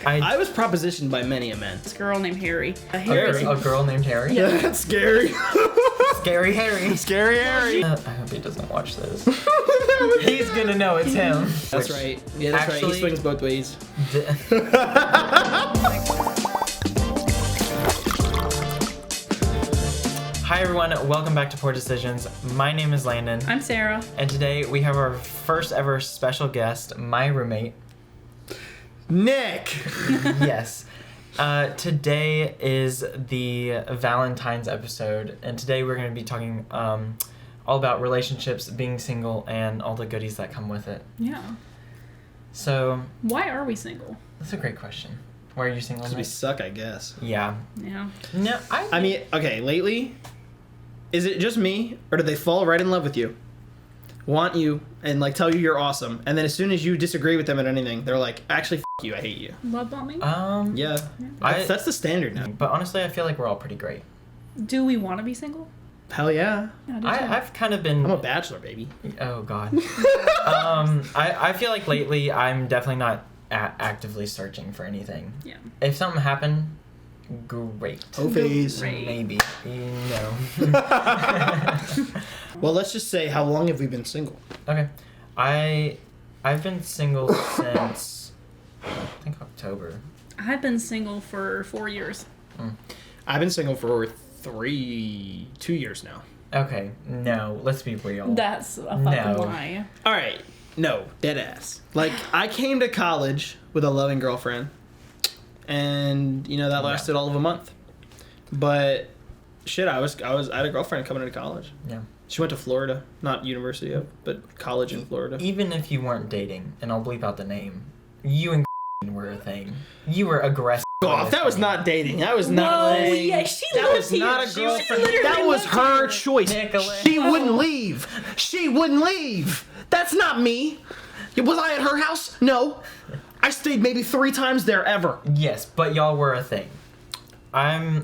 I was propositioned by many a man. This girl named Harry. Harry. A girl named Harry? Yeah, that's scary. Scary Harry. Scary Harry. I hope he doesn't watch this. He's gonna know it's him. That's right. Yeah, that's right. He swings both ways. Hi everyone, welcome back to Poor Decisions. My name is Landon. I'm Sarah. And today we have our first ever special guest, my roommate, Nick. Yes. Today is the Valentine's episode, and today we're going to be talking all about relationships, being single, and all the goodies that come with it. Yeah. So, why are we single? that's a great question. Why are you single? Because we suck, I guess. Yeah. Yeah. No, I mean, okay, lately, is it just me, or do they fall right in love with you? Want you, and like tell you you're awesome, and then as soon as you disagree with them at anything, they're like, actually, you, I hate you. Love bombing? Yeah. That's the standard now. But honestly, I feel like we're all pretty great. Do we want to be single? Hell yeah. Yeah, I do too. I've kind of been... I'm a bachelor, baby. Oh, God. I feel like lately I'm definitely not actively searching for anything. Yeah. If something happened, great. Oh, phase. Great. Maybe. No. Well, let's just say, how long have we been single? Okay. I've been single since, I think, October. I've been single for 4 years. I've been single for 2 years now. Okay. No. Let's be real. That's a fucking No. lie. All right. No, dead ass. Like, I came to college with a loving girlfriend, and, you know, that lasted all of a month. But, shit, I had a girlfriend coming into college. Yeah. She went to Florida, not university of, but college in Florida. Even if you weren't dating, and I'll bleep out the name, you and were a thing. You were aggressive. Off. That was not dating. That was not. Whoa, like, yeah, she that lived was here. not a She girlfriend. literally That was lived her here. choice. Nicholas. She wouldn't leave. She wouldn't leave. That's not me. Was I at her house? No. I stayed maybe 3 times there ever. Yes, but y'all were a thing. I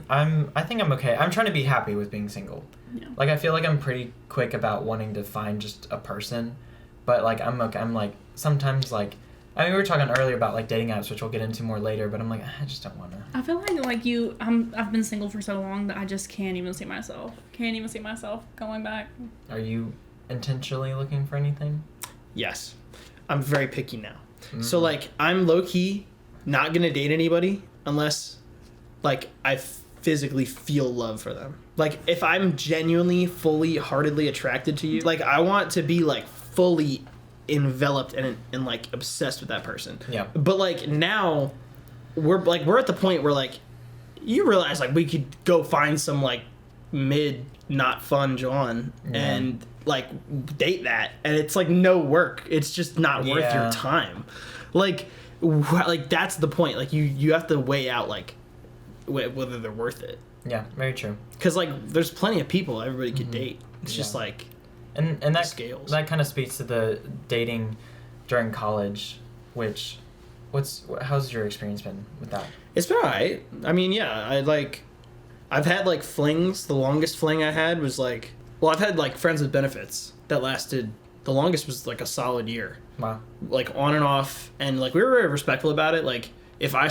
think I'm okay. I'm trying to be happy with being single. Yeah. Like, I feel like I'm pretty quick about wanting to find just a person, but like I'm okay. I'm like sometimes like, I mean, we were talking earlier about like dating apps, which we'll get into more later, but I'm like, I just don't want to. I feel like I've been single for so long that I just can't even see myself. Can't even see myself going back. Are you intentionally looking for anything? Yes. I'm very picky now. So, like, I'm low-key not gonna date anybody unless, like, I physically feel love for them. Like, if I'm genuinely, fully, heartedly attracted to you, like, I want to be, like, fully enveloped and like, obsessed with that person. Yeah. But, like, now, we're at the point where, like, you realize, like, we could go find some, like, mid, not fun John and... like, date that, and it's like no work. It's just not worth your time. Like that's the point. Like you have to weigh out like whether they're worth it. Yeah, very true. Because like there's plenty of people everybody could date. It's just like and that scales. That kind of speaks to the dating during college. Which, how's your experience been with that? It's been alright. I mean, yeah, I've had like flings. The longest fling I had was like. Well, I've had, like, friends with benefits that lasted, the longest was, like, a solid year. Wow. Like, on and off, and, like, we were very respectful about it. Like, if I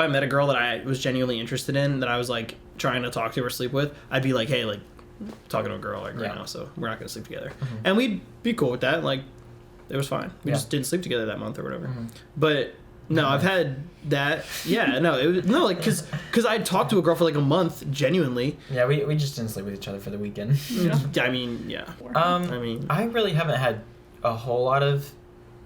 met a girl that I was genuinely interested in, that I was, like, trying to talk to or sleep with, I'd be like, hey, like, I'm talking to a girl, like, right now, so we're not going to sleep together. Mm-hmm. And we'd be cool with that. Like, it was fine. We just didn't sleep together that month or whatever. Mm-hmm. But... No, I've had that. Yeah, like, because I'd talked to a girl for like a month, genuinely. Yeah, we just didn't sleep with each other for the weekend. Yeah. I mean, yeah. I really haven't had a whole lot of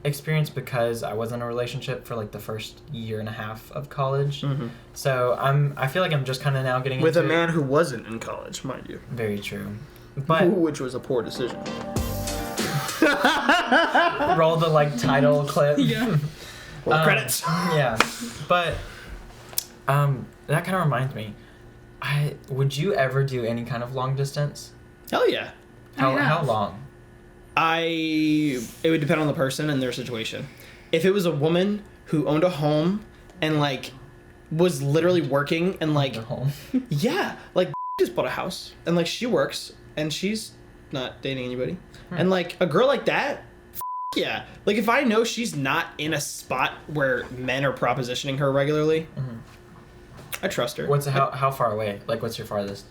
experience because I was in a relationship for like the first year and a half of college. Mm-hmm. So I feel like I'm just kind of now getting with into a man who wasn't in college, mind you. Very true. But which was a poor decision. Roll the like title clip. Yeah. Credits. Yeah, but that kind of reminds me. Would you ever do any kind of long distance? Hell yeah. How long? It would depend on the person and their situation. If it was a woman who owned a home and like was literally working and like home. Yeah, like just bought a house and like she works and she's not dating anybody. And like a girl like that, yeah. Like, if I know she's not in a spot where men are propositioning her regularly, I trust her. How far away? Like, what's your farthest?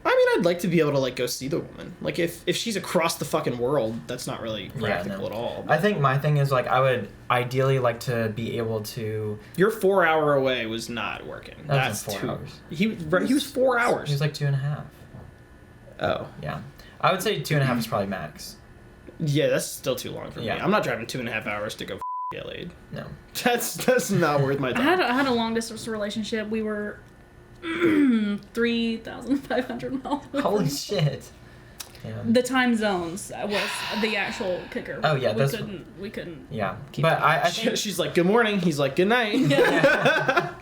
I mean, I'd like to be able to, like, go see the woman. Like, if she's across the fucking world, that's not really practical at all. I think my thing is, like, I would ideally like to be able to... Your 4 hour away was not working. That's 4 hours. He was 4 hours. He was like 2.5. Oh. Yeah. I would say 2.5 is probably max. Yeah, that's still too long for me. Yeah. I'm not driving 2.5 hours to go get laid. No. That's not worth my time. I had a long distance relationship. We were 3,500 miles away. Holy shit. Yeah. The time zones was the actual kicker. Oh, yeah, we couldn't. Yeah. But I think... She's like, good morning. He's like, good night. Yeah.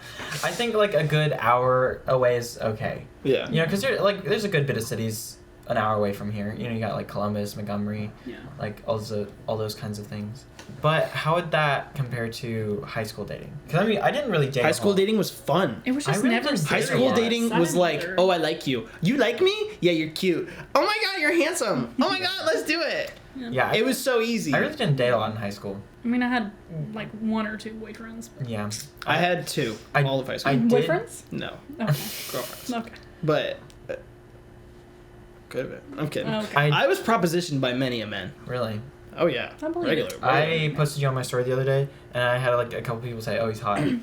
I think, like, a good hour away is okay. Yeah. You know, because there's a good bit of cities an hour away from here. You know, you got, like, Columbus, Montgomery, like, all those kinds of things. But how would that compare to high school dating? Because, I mean, I didn't really date High school dating was fun. It was just really never didn't High date school Yeah. dating was like, either. oh, I like you. You like me? Yeah, you're cute. Oh my god, you're handsome. Oh my god, let's do it. Yeah. It was so easy. I really didn't date a lot in high school. I mean, I had like 1 or 2 boyfriends. Yeah. I had 2 all of high school. I did. Boyfriends? No, Okay. girlfriends. Okay. But could have been. I'm kidding. Okay. I was propositioned by many a man. Really. Oh yeah, I believe regular. it. I posted you on my story the other day, and I had like a couple people say, "Oh, he's hot." There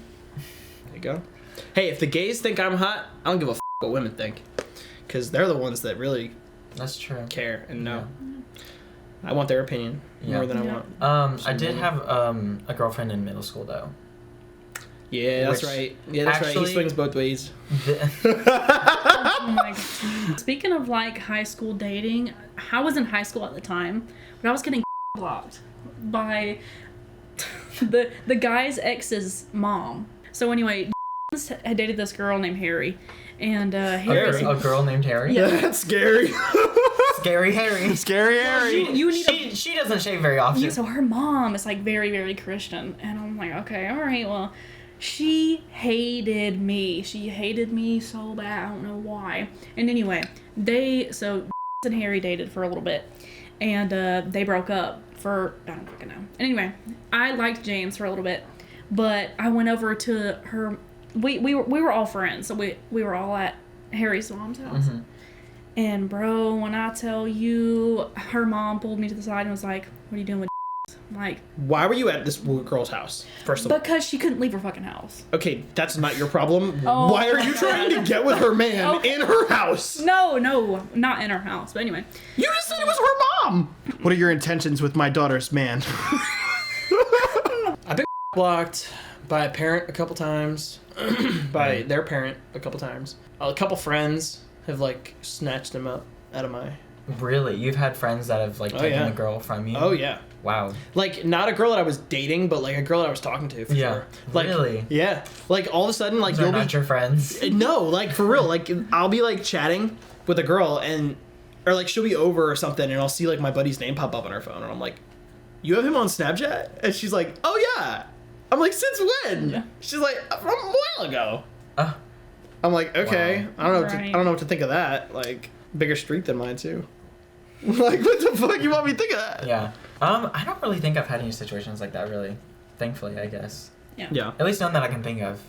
you go. Hey, if the gays think I'm hot, I don't give a what women think, because they're the ones that really That's true. care and know. I want their opinion more than I want. I did have a girlfriend in middle school though. Yeah, that's Which right. Yeah, that's right. He actually- swings both ways. Oh my god. Speaking of like high school dating, I was in high school at the time, but I was getting blocked by the guy's ex's mom. So anyway, had dated this girl named Harry, and Harry. A girl named Harry. Yeah. That's scary. Scary Harry. Scary Harry. You need She doesn't shave very often. So her mom is like very, very Christian, and I'm like, okay, all right, well, she hated me. She hated me so bad. I don't know why. And anyway, so and Harry dated for a little bit, and they broke up for I don't fucking know. And anyway, I liked James for a little bit, but I went over to her. We were all friends, so we were all at Harry's mom's house. Mm-hmm. And bro, when I tell you, her mom pulled me to the side and was like, "What are you doing with?" I'm like, Why were you at this girl's house? First of all. because she couldn't leave her fucking house. Okay, that's not your problem. Oh Why are my you God. trying to get with her man Okay. in her house? No, not in her house. But anyway, You just said it was her mom. What are your intentions with my daughter's man? I've been blocked by a parent a couple times, by their parent a couple times. A couple friends have like snatched him up out of my. Really? You've had friends that have like taken yeah. the girl from you? Oh yeah. Wow. Like not a girl that I was dating, but like a girl that I was talking to. For Yeah. sure. Like, Really? Yeah. Like all of a sudden, like They're you'll not be your friends. No, like for real. Like I'll be like chatting with a girl or like she'll be over or something and I'll see like my buddy's name pop up on her phone and I'm like, "You have him on Snapchat?" And she's like, "Oh yeah." I'm like, "Since when?" Yeah. She's like, "From a while ago." Uh, I'm like, "Okay." Wow. I don't know. Right. I don't know what to think of that. Like bigger streak than mine too. Like what the fuck you want me to think of that? yeah. I don't really think I've had any situations like that, really. Thankfully, I guess. Yeah. At least none that I can think of.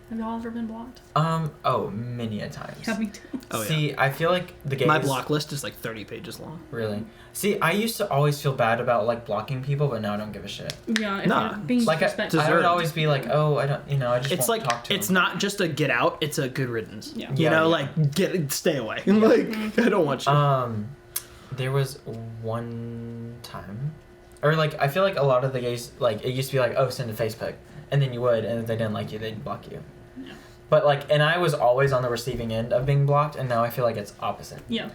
have y'all ever been blocked? Oh, many a times. Yeah, me too. Oh, yeah. See, I feel like the gays... My block list is like 30 pages long. Really? See, I used to always feel bad about, like, blocking people, but now I don't give a shit. Yeah, if Nah. you're being Like, disrespectful. I would always be like, oh, I don't, I just It's won't like talk to it's them. not just a get out, it's a good riddance. Yeah. You Yeah, know, yeah. like stay away. Like I don't want you. There was one time, or like I feel like a lot of the gays, like it used to be like, oh, send to Facebook, and then you would, and if they didn't like you, they'd block you. Yeah. But like, and I was always on the receiving end of being blocked, and now I feel like it's opposite. Yeah.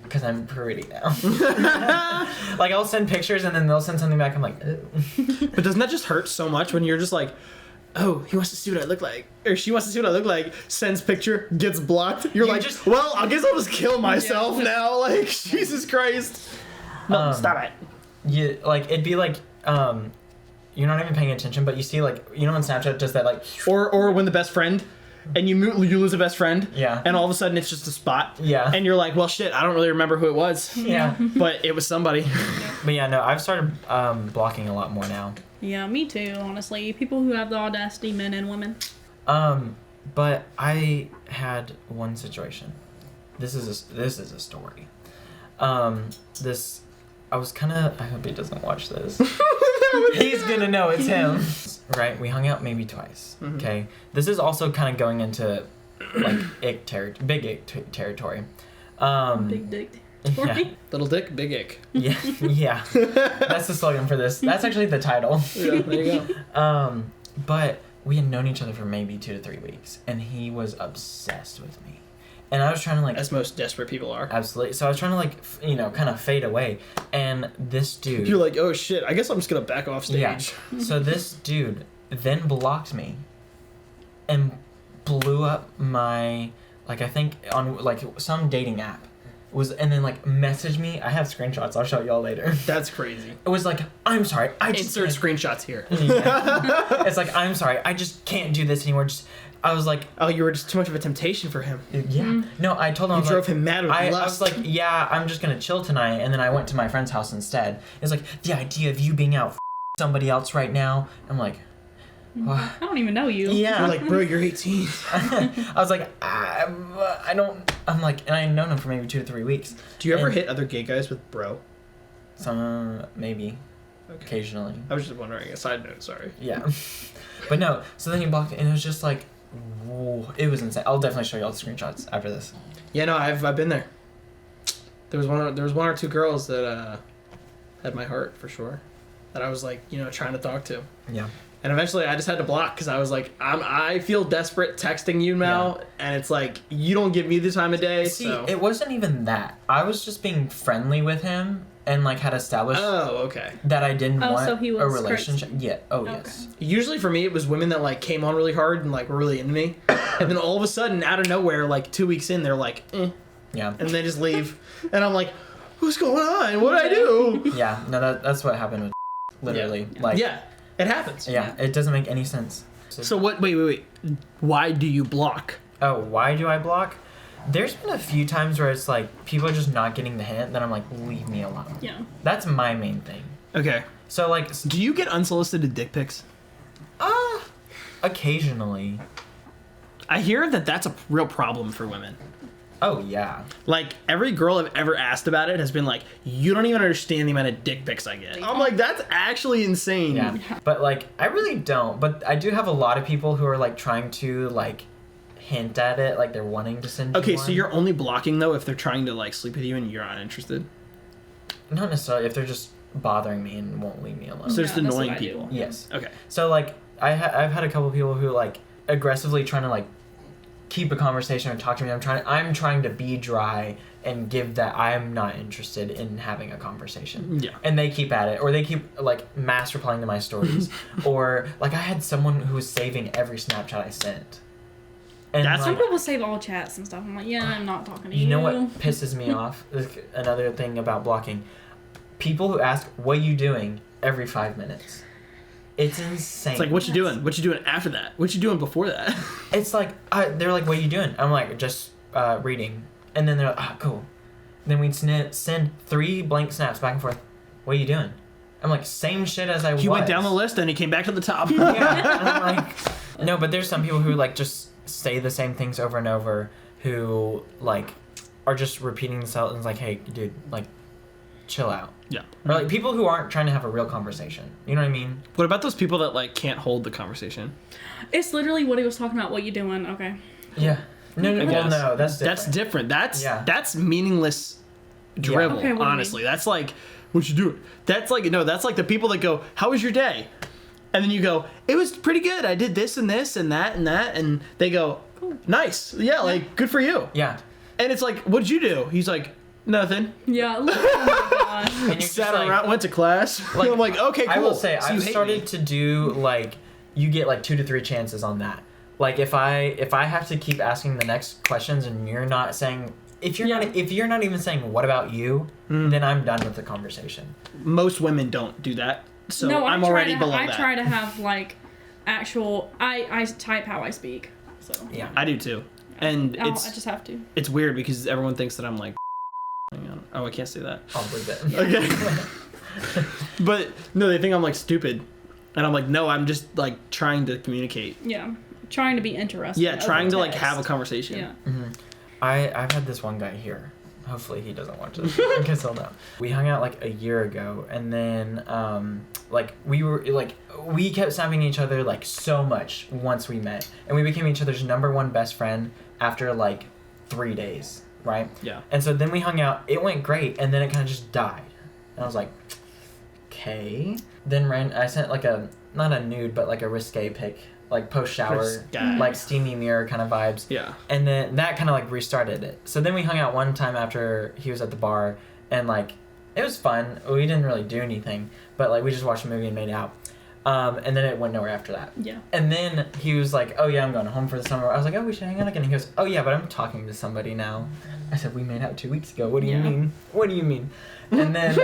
Because I'm pretty now. Like I'll send pictures, and then they'll send something back. I'm like, ew. But doesn't that just hurt so much when you're just like, oh, he wants to see what I look like, or she wants to see what I look like, sends picture, gets blocked. You're You like, just- well, I guess I'll just kill myself now. Like, Jesus Christ. No, stop it. You like it'd be like you're not even paying attention, but you see like when Snapchat does that like Or when the best friend and you lose a best friend. Yeah. And all of a sudden it's just a spot. Yeah. And you're like, well, shit, I don't really remember who it was. Yeah. But it was somebody. But yeah, no, I've started blocking a lot more now. Yeah, me too, honestly. People who have the audacity, men and women. But I had one situation. This is a story. I was kind of. I hope he doesn't watch this. He's gonna know it's him. Right? We hung out maybe twice. Mm-hmm. Okay. This is also kind of going into like big ick territory. Big dick. Yeah. Little dick, big ick. Yeah. Yeah. That's the slogan for this. That's actually the title. Yeah, there you go. But we had known each other for maybe 2 to 3 weeks, and he was obsessed with me. And I was trying to like... As most desperate people are. Absolutely. So I was trying to like, kind of fade away. And this dude... You're like, oh shit, I guess I'm just gonna back off stage. Yeah. So this dude then blocked me and blew up my, like I think on like some dating app. And then like messaged me. I have screenshots. I'll show y'all later. That's crazy. It was like, I'm sorry. I just Insert can't." screenshots here. Yeah. It's like, I'm sorry. I just can't do this anymore. I was like, Oh, you were just too much of a temptation for him. yeah. No, I told him. You drove him mad with I lust. was like, yeah, I'm just gonna chill tonight, and then I went to my friend's house instead. It's like the idea of you being out somebody else right now. I'm like, I don't even know you. yeah. You're like, bro, you're 18. I was like, I don't. I'm like, and I had known him for maybe 2 to 3 weeks. Do you ever And hit other gay guys with bro? Some maybe, Okay. occasionally. I was just wondering. A side note, sorry. Yeah, but no. So then he blocked it, and it was just like, whoa, it was insane. I'll definitely show you all the screenshots after this. Yeah, no, I've been there. There was one or two girls that had my heart for sure, that I was like, trying to talk to. Yeah. And eventually I just had to block because I was like, I feel desperate texting you now, and it's like, you don't give me the time of day. See, so. it wasn't even that. I was just being friendly with him and like had established Oh, okay. that I didn't Oh, want so he was a relationship. Yeah. Oh, Okay. yes. Usually for me, it was women that like came on really hard and like were really into me. And then all of a sudden, out of nowhere, like 2 weeks in, they're like, Yeah. and they just leave. And I'm like, what's going on? What did I do? Yeah. No, that's what happened with literally. Yeah. Like, Yeah, it happens. yeah, it doesn't make any sense. So what, wait. Why do you block? Oh, why do I block? There's been a few times where it's like people are just not getting the hint, then I'm like, leave me alone. Yeah. That's my main thing. Okay. So like, Do you get unsolicited dick pics? occasionally. I hear that that's a real problem for women. Oh yeah. Like, every girl I've ever asked about it has been like, you don't even understand the amount of dick pics I get. I'm like, that's actually insane. Yeah. But like, I really don't. But I do have a lot of people who are like trying to like hint at it, like they're wanting to send. Okay, you so one. you're only blocking though if they're trying to like sleep with you and you're not interested. Not necessarily if they're just bothering me and won't leave me alone. So just Yeah, that's annoying what I do. people. Yes. Okay. So like, I've had a couple people who like aggressively trying to like keep a conversation or talk to me. I'm trying to be dry and give that I'm not interested in having a conversation. Yeah. And they keep at it, or they keep like mass replying to my stories, or like I had someone who was saving every Snapchat I sent. And That's Some like, people save all chats and stuff. I'm like, yeah, I'm not talking to you. you know what pisses me off? Another thing about blocking. People who ask, what you doing, every 5 minutes. It's insane. It's like, what you doing? What you doing after that? What you doing before that? It's like, they're like, what are you doing? I'm like, just reading. And then they're like, cool. Then we'd send 3 blank snaps back and forth. What are you doing? I'm like, same shit as I was. He went down the list and he came back to the top. Yeah. And I'm like, no, but there's some people who like just say the same things over and over, who like are just repeating themselves, and it's like, hey, dude, like, chill out. Yeah. Or like people who aren't trying to have a real conversation. You know what I mean? What about those people that like can't hold the conversation? It's literally what he was talking about. What you doing? Okay. Yeah. No, I well, guess. no, that's different. That's different. Yeah. That's meaningless dribble. Okay, what do you honestly, that's like, what you doing? That's like that's like the people that go, how was your day? And then you go, it was pretty good. I did this and this and that and that, and they go, nice. Yeah, like good for you. Yeah. And it's like, what'd you do? He's like, nothing. Yeah. Oh my gosh. And you're just Sat like, around, went to class. Like, I'm like, okay, cool. I will say, So you I've hate started me. to do like, you get like 2 to 3 chances on that. Like if I have to keep asking the next questions and you're not saying, if you're not even saying what about you, then I'm done with the conversation. Most women don't do that, so No, I'm already below I that. try to have like actual. I type how I speak. So Yeah. I do too. And I it's just have to. it's weird because everyone thinks that I'm like, hang on. Oh, I can't say that. I'll believe it. Okay. But no, they think I'm like stupid. And I'm like, no, I'm just like trying to communicate. Yeah. Trying to be interesting. Yeah, trying to like text. have a conversation. Yeah. Mm-hmm. I've had this one guy here. Hopefully he doesn't watch this because he'll know. We hung out like a year ago, and then like we kept snapping each other like so much once we met, and we became each other's number one best friend after like 3 days, right? Yeah. And so then we hung out. It went great, and then it kind of just died. And I was like, okay. Then I sent like not a nude, but like a risque pic. Like post-shower, like steamy mirror kind of vibes. Yeah. And then that kind of like restarted it. So then we hung out one time after he was at the bar, and like it was fun. We didn't really do anything, but like we just watched a movie and made out. And then it went nowhere after that. Yeah. And then he was like, oh yeah, I'm going home for the summer. I was like, oh, we should hang out again. He goes, oh yeah, but I'm talking to somebody now. I said, we made out 2 weeks ago. What do you mean? What do you mean? And then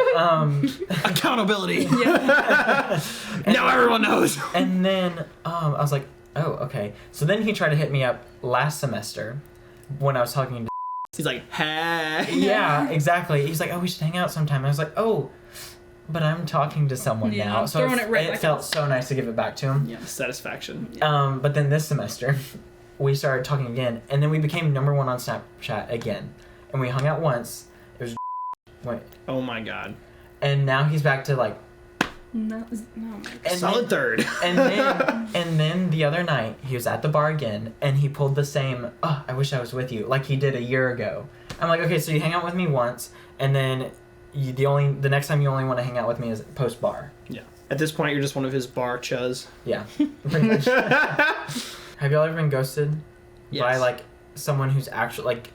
accountability. Yeah. Now everyone knows. And then I was like, oh, okay. So then he tried to hit me up last semester when I was talking to He's like, hey. Yeah, exactly. He's like, oh, we should hang out sometime. I was like, oh, but I'm talking to someone now. So it felt so nice to give it back to him. Yeah. Satisfaction. But then this semester we started talking again, and then we became number one on Snapchat again. And we hung out once. It was Oh my god. And now he's back to like No. Solid third. And then the other night he was at the bar again, and he pulled the same, oh, I wish I was with you, like he did a year ago. I'm like, okay, so you hang out with me once, and then the next time you only want to hang out with me is post bar. Yeah. At this point, you're just one of his bar chuz. Yeah. Pretty much. Have y'all ever been ghosted by like someone who's actually like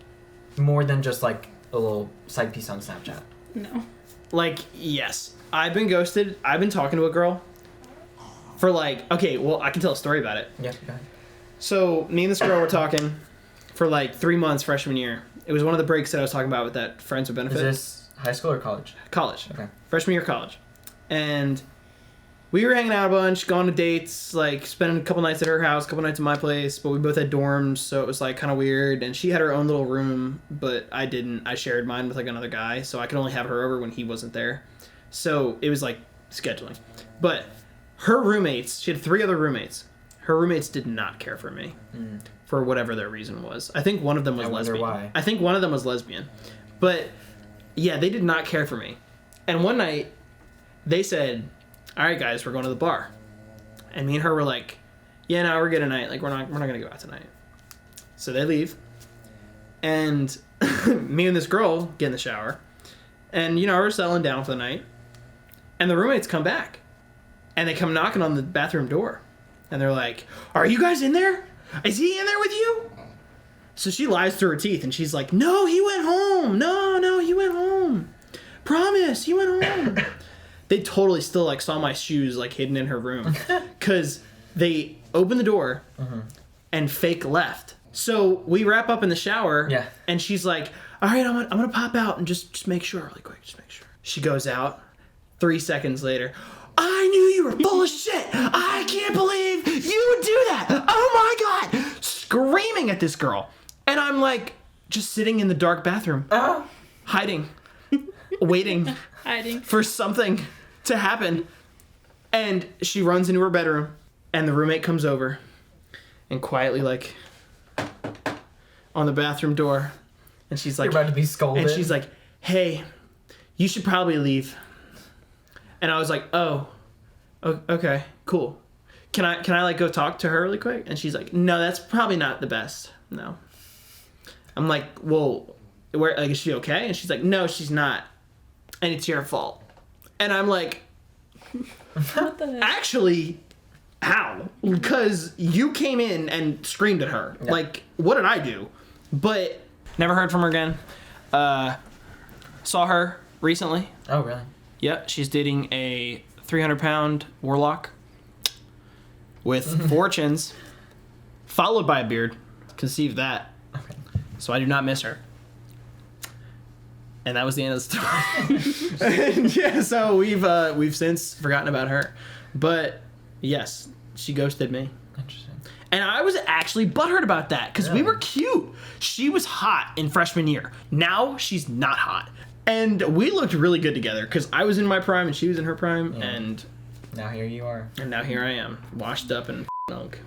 more than just like a little side piece on Snapchat? No. Like, yes. I've been ghosted. I've been talking to a girl for like, okay, well, I can tell a story about it. Yeah, go ahead. So, me and this girl were talking for like 3 months freshman year. It was one of the breaks that I was talking about with that Friends with Benefits. Is this high school or college? College. Okay. Freshman year of college. And we were hanging out a bunch, going to dates, like spending a couple nights at her house, a couple nights at my place, but we both had dorms, so it was like kind of weird. And she had her own little room, but I didn't. I shared mine with like another guy, so I could only have her over when he wasn't there. So it was like scheduling. But her roommates, she had 3 other roommates. Her roommates did not care for me for whatever their reason was. I think one of them was lesbian. Why. I think one of them was lesbian. But yeah, they did not care for me. And one night they said, all right, guys, we're going to the bar. And me and her were like, yeah, no, we're good tonight. Like, we're not going to go out tonight. So they leave. And me and this girl get in the shower. And, you know, we're settling down for the night. And the roommates come back. And they come knocking on the bathroom door. And they're like, are you guys in there? Is he in there with you? So she lies through her teeth. And she's like, no, he went home. No, he went home. Promise, he went home. They totally still like saw my shoes like hidden in her room because they opened the door and fake left. So we wrap up in the shower and she's like, all right, I'm gonna pop out and just make sure really quick. Just make sure. She goes out. 3 seconds later, I knew you were full of shit. I can't believe you would do that. Oh my God. Screaming at this girl. And I'm like just sitting in the dark bathroom, hiding, waiting for something to happen. And she runs into her bedroom and the roommate comes over and quietly like on the bathroom door, and she's like, you're about to be scolded, and she's like, hey, you should probably leave. And I was like, oh, okay, cool. Can I like go talk to her really quick? And she's like, no, that's probably not the best. No. I'm like, well, is she okay? And she's like, no, she's not. And it's your fault. And I'm like, what the heck? Actually, how? Because you came in and screamed at her. Yeah. Like, what did I do? But never heard from her again. Saw her recently. Oh, really? Yeah, she's dating a 300-pound warlock with 4 chins, followed by a beard. Conceive that. Okay. So I do not miss her. And that was the end of the story. Yeah, so we've since forgotten about her. But yes, she ghosted me. Interesting. And I was actually butthurt about that because we were cute. She was hot in freshman year. Now she's not hot. And we looked really good together because I was in my prime and she was in her prime. Yeah. And now here you are. And now here I am, washed up and unk.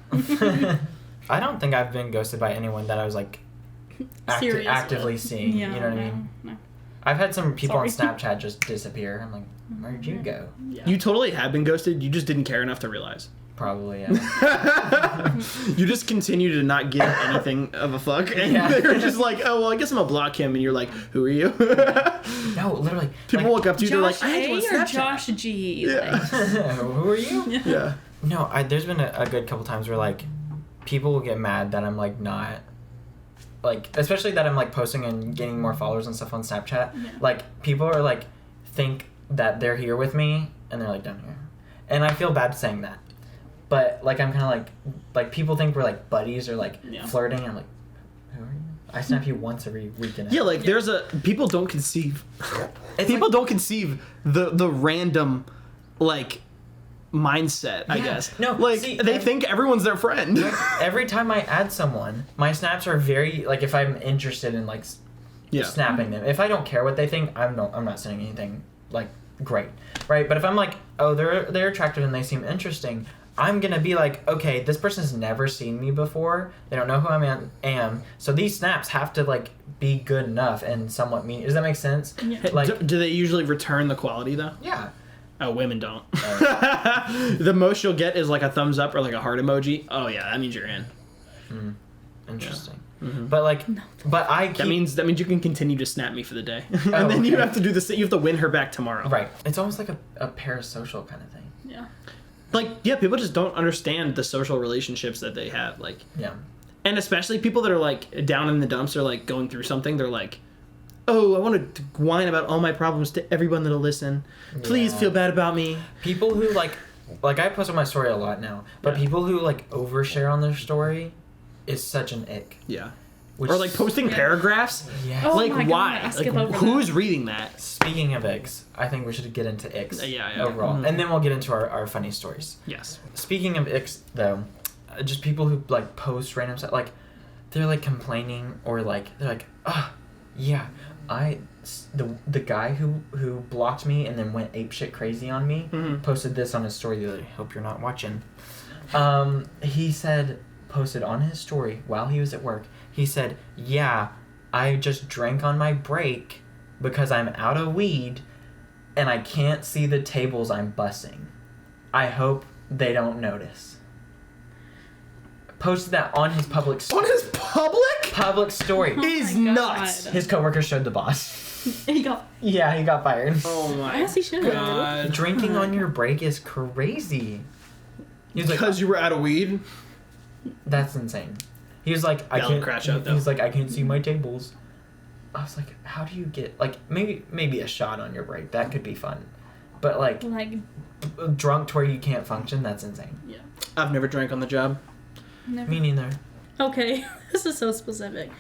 I don't think I've been ghosted by anyone that I was like actively seeing. Yeah, you know what I mean? No. I've had some people on Snapchat just disappear. I'm like, where'd you go? Yeah. You totally have been ghosted. You just didn't care enough to realize. Probably, yeah. You just continue to not give anything of a fuck, and they're just like, oh, well, I guess I'm gonna block him, and you're like, who are you? No, literally. People walk up to you, they're like, Josh A or Josh G? Yeah. Who are you? Yeah. No, there's been a good couple times where, like, people will get mad that I'm, like, not... Like, especially that I'm, like, posting and gaining more followers and stuff on Snapchat. Yeah. Like, people are, like, think that they're here with me, and they're, like, down here. And I feel bad saying that. But, like, I'm kind of, like, people think we're, like, buddies or, like, flirting. I'm like, who are you? I snap you once every weekend. Yeah, like, there's people don't conceive. People don't conceive the random, like, mindset, I guess. No, like, see, they think everyone's their friend. Every time I add someone, my snaps are very, like, if I'm interested in, like, snapping them. If I don't care what they think, I'm not sending anything, like, great. Right? But if I'm like, oh, they're attractive and they seem interesting, I'm gonna be like, okay, this person's never seen me before. They don't know who I am. So these snaps have to, like, be good enough and somewhat mean. Does that make sense? Yeah. Like, do they usually return the quality, though? Yeah. Oh, women don't. The most you'll get is, like, a thumbs up or, like, a heart emoji. Oh, yeah, that means you're in. Interesting. Yeah. Mm-hmm. But, like, but I keep... That means you can continue to snap me for the day. And then you have to do this. You have to win her back tomorrow. Right. It's almost like a parasocial kind of thing. Yeah. Like, yeah, people just don't understand the social relationships that they have. Like, yeah. And especially people that are, like, down in the dumps or, like, going through something. They're like, oh, I want to whine about all my problems to everyone that'll listen. Please feel bad about me. People who, like I post on my story a lot now, but people who, like, overshare on their story is such an ick. Yeah. Or, like, posting paragraphs. Yeah. Oh, like, my why? God, like, who's reading that? Speaking of icks, I think we should get into icks overall. Mm-hmm. And then we'll get into our funny stories. Yes. Speaking of icks, though, just people who, like, post random stuff, like, they're, like, complaining or, like, they're like, yeah, the guy who blocked me and then went apeshit crazy on me posted this on his story the other day. Hope you're not watching. He posted on his story while he was at work, he said, yeah, I just drank on my break because I'm out of weed and I can't see the tables I'm bussing. I hope they don't notice. Posted that on his public story. On his public story. He's nuts. His coworker showed the boss. He got fired. Oh my Yes, he should. God. Drinking on your break is crazy. He was because you were out of weed? That's insane. He was like, I can't see my tables. I was like, how do you get, like, maybe a shot on your break, that could be fun, but like drunk to where you can't function, that's insane. Yeah. I've never drank on the job. Never. Me neither. Okay, this is so specific.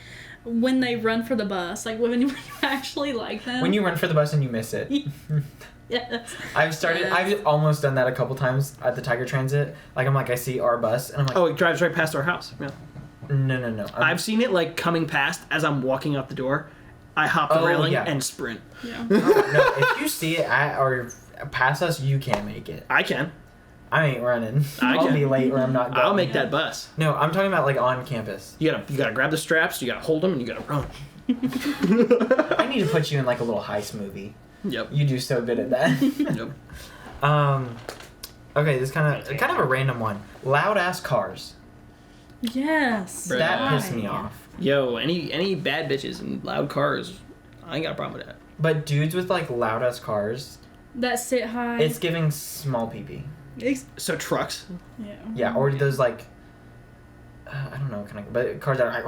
When they run for the bus, like when you actually like them. When you run for the bus and you miss it. Yes. I've almost done that a couple times at the Tiger Transit. Like, I'm like, I see our bus and I'm like, oh, it drives right past our house. Yeah. No. I've seen it, like, coming past as I'm walking out the door. I hop the railing and sprint. Yeah. No, if you see it or past us, you can't make it. I can. I ain't running. I'll be late or I'm not going. I'll make that bus. No, I'm talking about, like, on campus. You gotta grab the straps, you gotta hold them, and you gotta run. I need to put you in, like, a little heist movie. Yep. You do so good at that. Yep. Okay, this kind of a random one. Loud ass cars. Yes. That pissed me off. Yo, any bad bitches and loud cars, I ain't got a problem with that. But dudes with, like, loud ass cars. That sit high. It's giving small pee-pee. So trucks. Yeah. Yeah, or those, like, I don't know, but cars that are like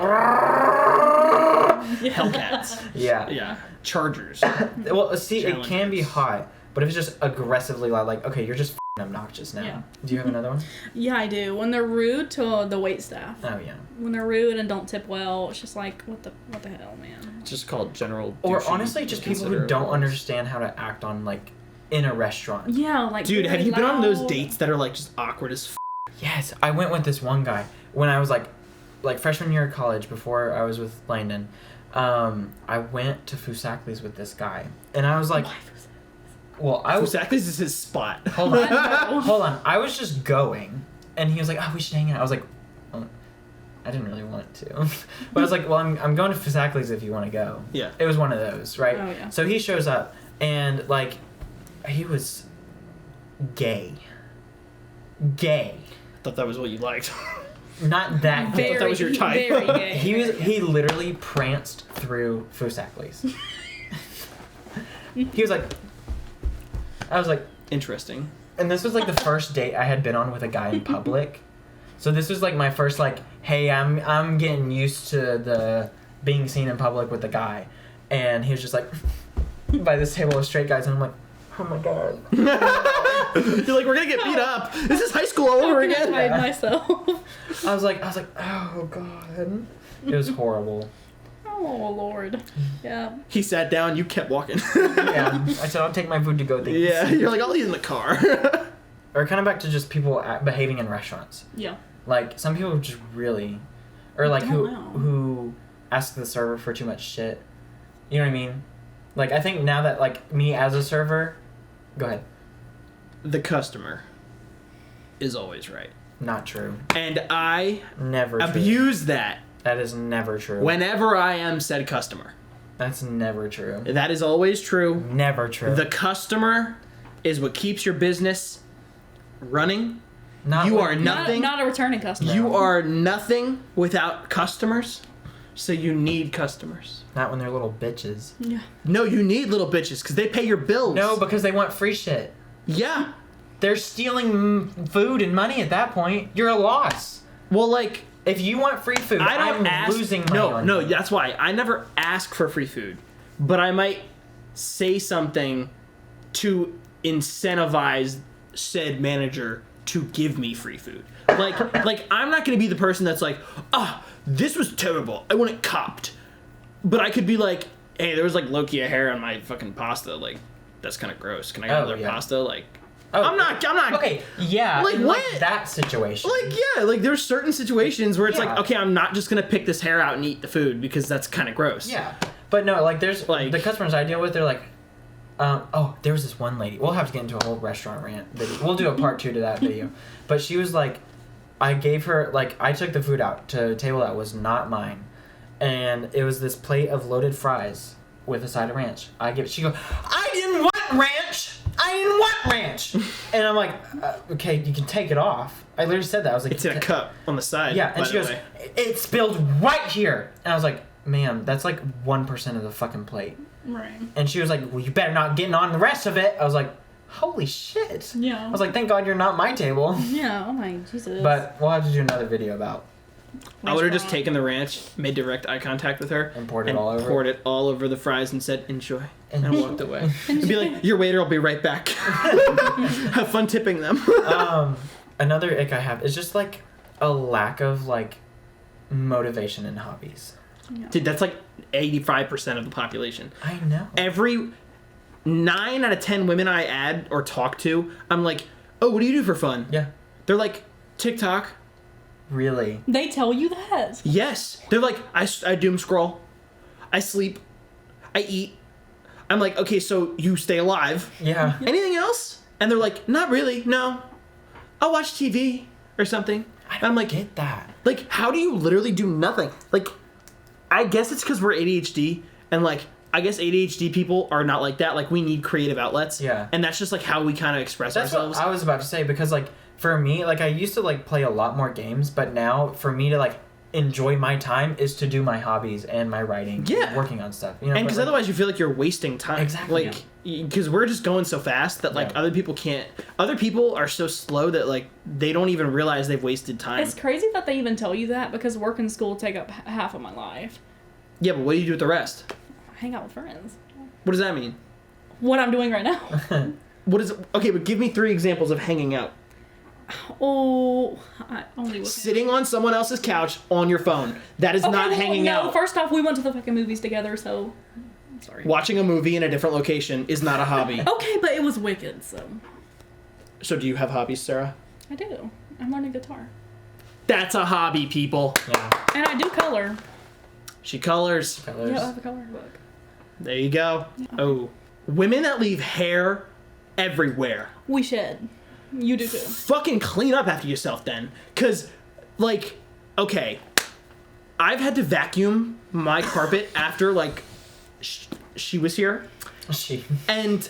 Hellcats. Yeah. Yeah. Chargers. Well, see, Challenges. It can be hot, but if it's just aggressively loud, like, okay, you're just f***ing obnoxious now. Yeah. Do you have another one? Yeah, I do. When they're rude to the wait staff. Oh yeah. When they're rude and don't tip well, it's just like, what the hell, man. It's just called general. Or honestly, just people who don't understand how to act on, like, in a restaurant. Yeah, like. Dude, have you been on those dates that are, like, just awkward as f? Yes, I went with this one guy. when I was like freshman year of college, before I was with Landon, I went to Fusakli's with this guy, and I was like, well, Fusakli's is his spot. Hold on. I was just going, and he was like, oh, we should hang out. I was like, oh, I didn't really want to, but I was like, well, I'm going to Fusakli's if you want to go. Yeah. It was one of those, right? Oh, yeah. So he shows up, and like, he was gay. I thought that was what you liked. Not that gay. I thought that was your type. Very gay. He literally pranced through Fusakli's. He was like, I was like, interesting. and this was like the first date I had been on with a guy in public. So this was like my first like, hey, I'm getting used to the being seen in public with a guy, and he was just like by this table of straight guys, and I'm like, oh my god. You're like, we're gonna get beat up. This is high school all over again. I hide myself. I was like, oh god. It was horrible. Oh Lord. Yeah. He sat down. You kept walking. Yeah, I said I'll take my food to go. Things. Yeah, you're like, I'll eat in the car. Or kind of back to just people behaving in restaurants. Yeah. Like some people just really, or like don't know. who ask the server for too much shit. You know what I mean? Like I think now that like me as a server, go ahead. The customer is always right. Not true. And I Never true. abuse that That is never true. whenever I am said customer. That's never true. That is always true. Never true. The customer is what keeps your business running. Not You when- are nothing. Not a returning customer. You are nothing without customers. So you need customers. Not when they're little bitches. Yeah. No, you need little bitches because they pay your bills. No, because they want free shit. Yeah. They're stealing food and money at that point. You're a loss. Well, like, If you want free food, I don't I'm ask. losing money on No, you. that's why I never ask for free food, but I might say something to incentivize said manager to give me free food. Like I'm not gonna be the person that's like, this was terrible. I want it copped. But I could be like, hey, there was like low-key a hair on my fucking pasta. Like, that's kind of gross. Can I get another pasta? Like, I'm not. Okay, yeah. Like, in what? Like that situation. Like, yeah, like there's certain situations where it's Yeah. like, okay, I'm not just gonna pick this hair out and eat the food because that's kind of gross. Yeah, but no, like there's Like- the customers I deal with. They're like, there was this one lady. We'll have to get into a whole restaurant rant video. We'll do a part 2 to that video. But she was like, I gave her like I took the food out to a table that was not mine, and it was this plate of loaded fries with a side of ranch. She goes, I didn't want ranch. I didn't want ranch. And I'm like, okay, you can take it off. I literally said that. I was like, It's in a cup on the side. yeah, and by she the goes, way. it spilled right here. And I was like, ma'am, that's like 1% of the fucking plate. Right. And she was like, well, you better not get on the rest of it. I was like, holy shit. Yeah. I was like, thank God you're not my table. Yeah. Oh my Jesus. But we'll have to do another video about I would have just Restaurant. taken the ranch, made direct eye contact with her, and poured it all over. poured it all over the fries and said, enjoy. And Enjoy. walked away. And be like, your waiter will be right back. Have fun tipping them. Another ick I have is just like a lack of like motivation in hobbies. Yeah. Dude, that's like 85% of the population. I know. Every 9 out of 10 women I add or talk to, I'm like, oh, what do you do for fun? Yeah. They're like, TikTok. Really. They tell you that. Yes. They're like, I doom scroll. I sleep. I eat. I'm like, okay, so you stay alive. Yeah. Anything else? And they're like, not really, no. I'll watch TV or something. I'm like, Get that. like, how do you literally do nothing? Like, I guess it's because we're ADHD, and like, I guess ADHD people are not like that. Like, we need creative outlets. Yeah. And that's just like how we kind of express That's ourselves. what I was about to say, because like for me, like I used to like play a lot more games, but now for me to like enjoy my time is to do my hobbies and my writing, Yeah. and working on stuff. You know, And but, because like, otherwise you feel like you're wasting time. Exactly. Like, because we're just going so fast that like Yeah. other people can't. Other people are so slow that like they don't even realize they've wasted time. It's crazy that they even tell you that because work and school take up half of my life. Yeah, but what do you do with the rest? Hang out with friends. What does that mean? What I'm doing right now. What is okay? But give me 3 examples of hanging out. Oh, I only with Sitting on someone else's couch on your phone. That is not hanging out. First off, we went to the fucking movies together, so I'm sorry. Watching a movie in a different location is not a hobby. Okay, but it was wicked, so So do you have hobbies, Sarah? I do. I'm learning guitar. That's a hobby, people. Yeah. And I do color. She colors. Colors. Yeah, I have a coloring book. There you go. Oh. Women that leave hair everywhere. We should. You do too. Fucking clean up after yourself then. Because, like, okay. I've had to vacuum my carpet after, like, she was here. And,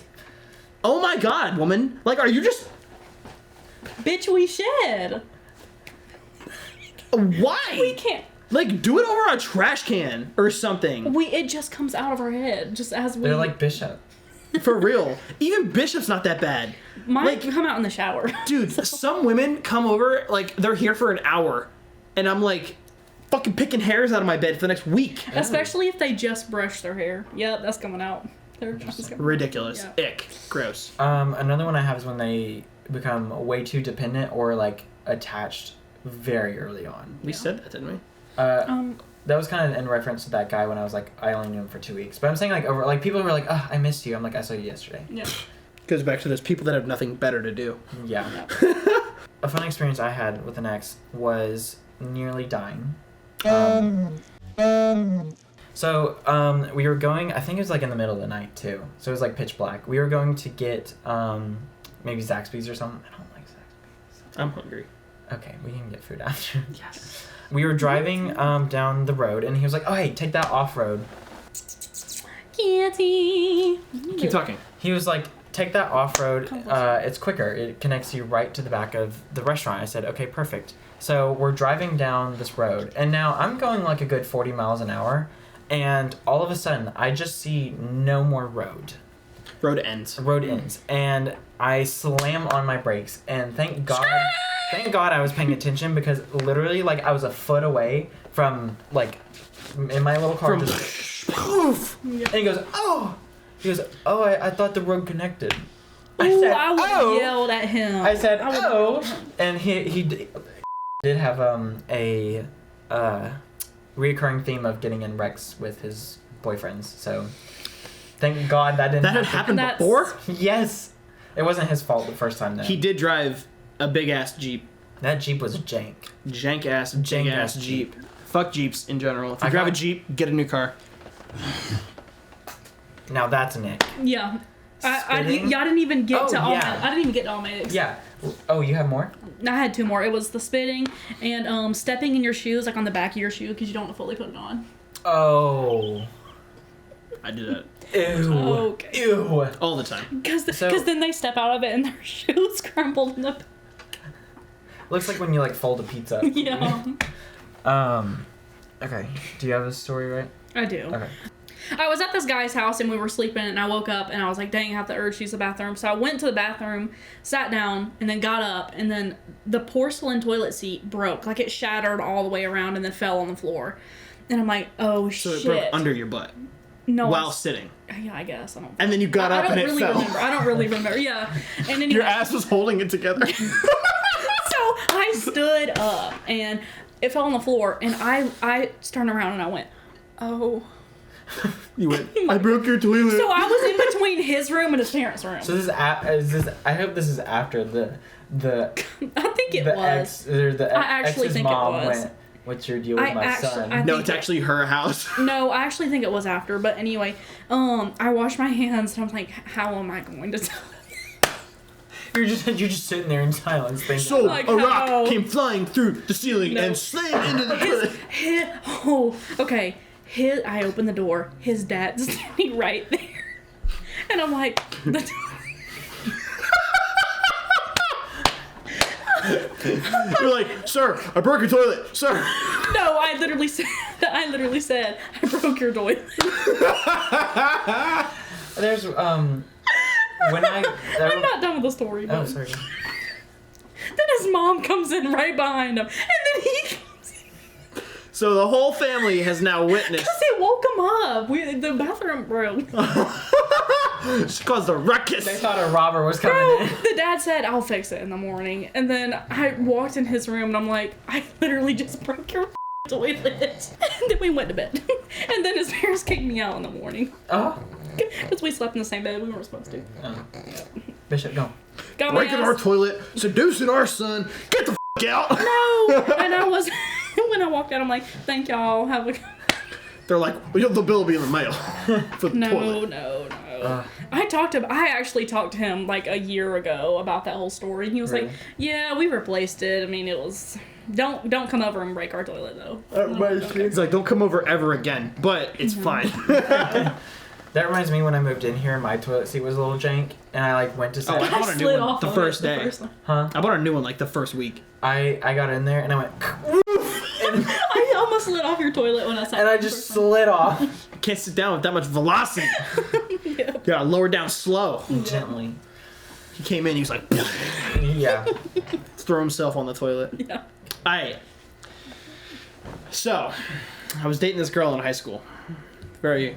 oh my god, woman. Like, are you just... Bitch, we should. Why? We can't. Like, do it over a trash can or something. It just comes out of our head, just as we... They're like Bishop. For real. Even Bishop's not that bad. Mine like, come out in the shower. Dude, some women come over, like, they're here for an hour. And I'm like, fucking picking hairs out of my bed for the next week. Especially if they just brush their hair. Yep, that's coming out. They're just coming Ridiculous. Yeah. Ick. Gross. Another one I have is when they become way too dependent or, like, attached very early on. We said that, didn't we? That was kind of in reference to that guy when I was like, I only knew him for 2 weeks. But I'm saying, like, over, like, people who are like, I missed you. I'm like, I saw you yesterday. Yeah. Goes back to those people that have nothing better to do. Yeah. A fun experience I had with an ex was nearly dying. So, we were going, I think it was like in the middle of the night too. So it was like pitch black. We were going to get, maybe Zaxby's or something. I don't like Zaxby's. I'm hungry. Okay, we can get food after. Yes. We were driving down the road, and he was like, oh, hey, take that off-road. Kitty. Keep talking. He was like, take that off-road. It's quicker. It connects you right to the back of the restaurant. I said, okay, perfect. So we're driving down this road, and now I'm going like a good 40 miles an hour, and all of a sudden, I just see no more road. Road ends. Road ends. And I slam on my brakes, and thank God I was paying attention, because literally, like, I was a foot away from, like, in my little car, just poof! And he goes, oh! He goes, oh, I thought the road connected. I would have yelled at him. I said, oh! And he did have a reoccurring theme of getting in wrecks with his boyfriends, so thank God that didn't That had happened before? Yes. It wasn't his fault the first time, though. He did drive a big-ass Jeep. That Jeep was jank. Jank-ass, big-ass Jeep. Fuck Jeeps in general. If you I drive a got- Jeep, get a new car. Now that's an ick. Yeah. I Spitting? didn't even get to all yeah. my... I didn't even get to all my icks. Yeah. Oh, you have more? I had two more. It was the spitting and stepping in your shoes, like on the back of your shoe, because you don't want to fully put it on. Oh. I do that. Ew. Okay. Ew. All the time. Because then they step out of it and their shoes crumbled in the... Looks like when you, like, fold a pizza. Yeah. Okay. Do you have a story, right? I do. Okay. I was at this guy's house and we were sleeping and I woke up and I was like, dang, I have the urge to use the bathroom. So I went to the bathroom, sat down, and then got up, and then the porcelain toilet seat broke. Like, it shattered all the way around and then fell on the floor. And I'm like, oh, So shit. it broke under your butt. No. While sitting. Yeah, I guess. I don't. And then you got up and it fell. I don't really remember. Yeah. And anyway, Your ass was holding it together. So I stood up and it fell on the floor, and I turned around and I went, oh. You went, I broke your toilet. So I was in between his room and his parents' room. So I hope this is after the I think it the was. ex or the I actually ex's think it mom was. went, what's your deal with my son? No, it's actually her house. No, I actually think it was after. But anyway, I washed my hands and I was like, how am I going to tell him? You're just sitting there in silence thinking. So Like, a rock how? came flying through the ceiling and slammed into the toilet. Okay. I opened the door. His dad's standing right there. And I'm like, You're like, sir, I broke your toilet, sir. No, I literally said, I broke your toilet. There's when I'm not done with the story. But Oh, sorry. then his mom comes in right behind him, and then he comes in. So the whole family has now witnessed. Because it woke him up. The bathroom broke. She caused a ruckus. They thought a robber was coming Bro, in. the dad said, I'll fix it in the morning. And then I walked in his room, and I'm like, I literally just broke your toilet. And then we went to bed. And then his parents kicked me out in the morning. Oh. Because we slept in the same bed. We weren't supposed to. Bishop, go. Got my Breaking ass. our toilet, seducing our son. Get the out. No. And I was, when I walked out, I'm like, thank y'all. Have a They're like, well, the bill will be in the mail for the toilet. No. I actually talked to him like a year ago about that whole story. He was like, yeah, we replaced it. I mean, it was, don't come over and break our toilet though. He's like, don't come over ever again, but it's fine. That reminds me when I moved in here, my toilet seat was a little jank, and I like went to sit. I bought a new one the first day. Huh? I bought a new one like the first week. I got in there and I went, and I almost slid off your toilet when I sat. and I just slid off. Can't sit down with that much velocity. Yeah. Yeah, lower down slow. Gently. He came in, he was like, Yeah. throw himself on the toilet. Yeah. Alright. So, I was dating this girl in high school. Very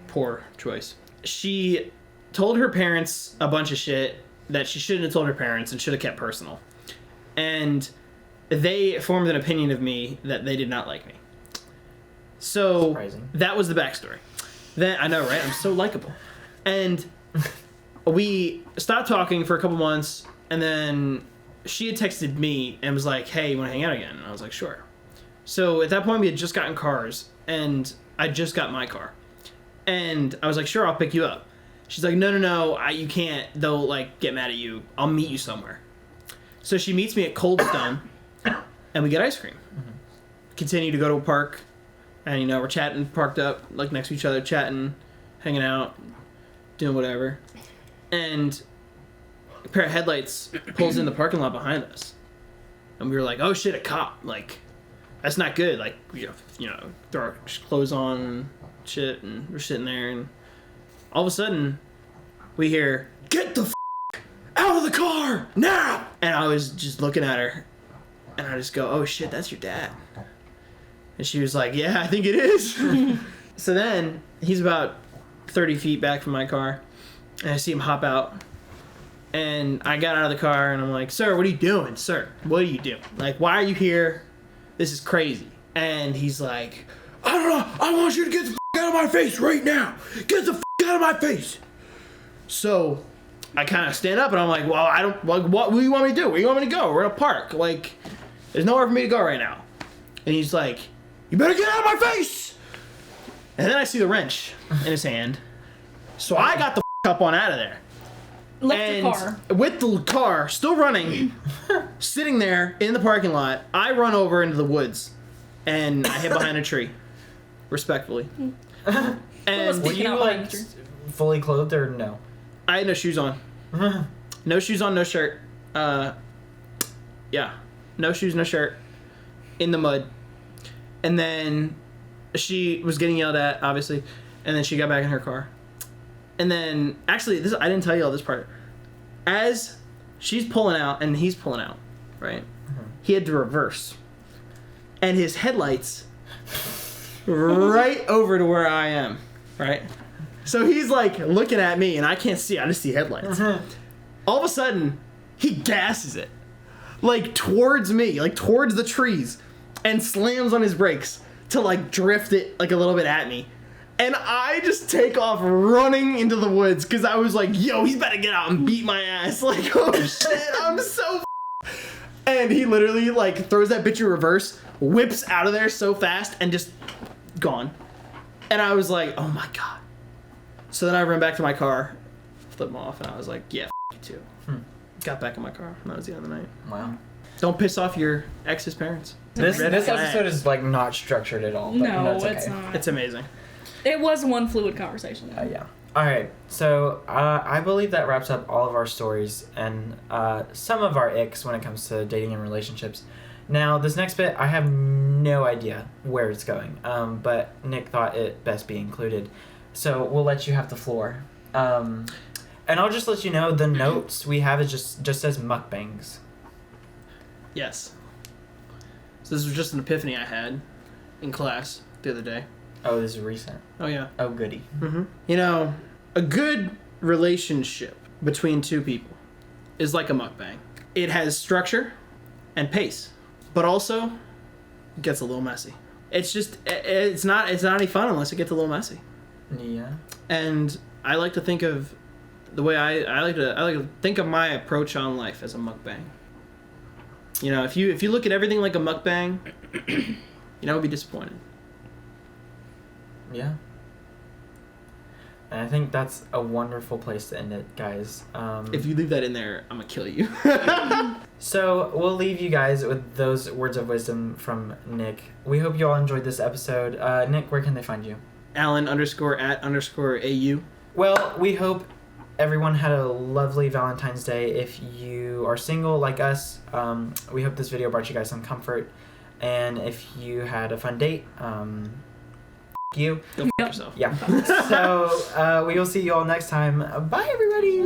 poor choice. She told her parents a bunch of shit that she shouldn't have told her parents and should have kept personal. And they formed an opinion of me that they did not like me. So, Surprising. that was the backstory. Then, I know, right? I'm so likable. And we stopped talking for a couple months, and then she had texted me and was like, hey, you want to hang out again? And I was like, sure. So at that point, we had just gotten cars, and I just got my car. And I was like, sure, I'll pick you up. She's like, no, you can't. They'll, like, get mad at you. I'll meet you somewhere. So she meets me at Cold Stone, and we get ice cream. Continue to go to a park, and, you know, we're chatting, parked up, like, next to each other, chatting, hanging out, doing whatever. And a pair of headlights pulls in the parking lot behind us. And we were like, oh, shit, a cop. Like, that's not good. Like, you know, throw our clothes on and shit, and we're sitting there, and all of a sudden, we hear, get the out of the car, now! And I was just looking at her, and I just go, oh, shit, that's your dad. And she was like, yeah, I think it is. So then, he's about 30 feet back from my car, and I see him hop out. And I got out of the car, and I'm like, sir, what are you doing? Sir, what are you doing? Like, why are you here? This is crazy. And he's like, I don't know. I want you to get the out of my face right now. Get the out of my face. So I kind of stand up, and I'm like, well, I don't, like, what do you want me to do? Where do you want me to go? We're in a park. Like, there's nowhere for me to go right now. And he's like, you better get out of my face. And then I see the wrench in his hand. So I got the up on out of there. Left the car. With the car still running, sitting there in the parking lot, I run over into the woods, and I hid behind a tree, respectfully. And Were you like fully clothed or no? I had no shoes on. No shoes on, no shirt. Yeah, no shoes, no shirt, in the mud. And then she was getting yelled at, obviously, and then she got back in her car. And then, actually, this I didn't tell you all this part. As she's pulling out and he's pulling out, right? He had to reverse. And his headlights right over to where I am, right? So he's like looking at me and I can't see, I just see headlights. All of a sudden, he gasses it. Like towards me, like towards the trees, and slams on his brakes to like drift it like a little bit at me. And I just take off running into the woods because I was like, yo, he's about to get out and beat my ass. Like, oh shit, I'm so And he literally like throws that bitch in reverse, whips out of there so fast, and just gone. And I was like, oh my god. So then I ran back to my car, flipped him off, and I was like, yeah, you too. Got back in my car, and that was the end of the night. Wow. Don't piss off your ex's parents. This episode is like not structured at all. But No, it's it's okay. not. It's amazing. It was one fluid conversation. Yeah. All right. So I believe that wraps up all of our stories and some of our icks when it comes to dating and relationships. Now, this next bit, I have no idea where it's going, but Nick thought it best be included. So we'll let you have the floor. And I'll just let you know the notes we have is just says mukbangs. Yes. So this was just an epiphany I had in class the other day. Oh, this is recent. Oh, yeah. Oh, goody. Mm-hmm. You know, a good relationship between two people is like a mukbang. It has structure and pace, but also it gets a little messy. It's just, it's not any fun unless it gets a little messy. Yeah. And I like to think of the way I like to think of my approach on life as a mukbang. You know, if you look at everything like a mukbang, you know, we'll be disappointed. Yeah. And I think that's a wonderful place to end it, guys. If you leave that in there, I'm gonna kill you. So we'll leave you guys with those words of wisdom from Nick. We hope you all enjoyed this episode. Nick, where can they find you? Alan_@_AU. Well, we hope everyone had a lovely Valentine's Day. If you are single like us, we hope this video brought you guys some comfort. And if you had a fun date, you. Go fuck yourself. Yeah. So we will see you all next time. Bye, everybody.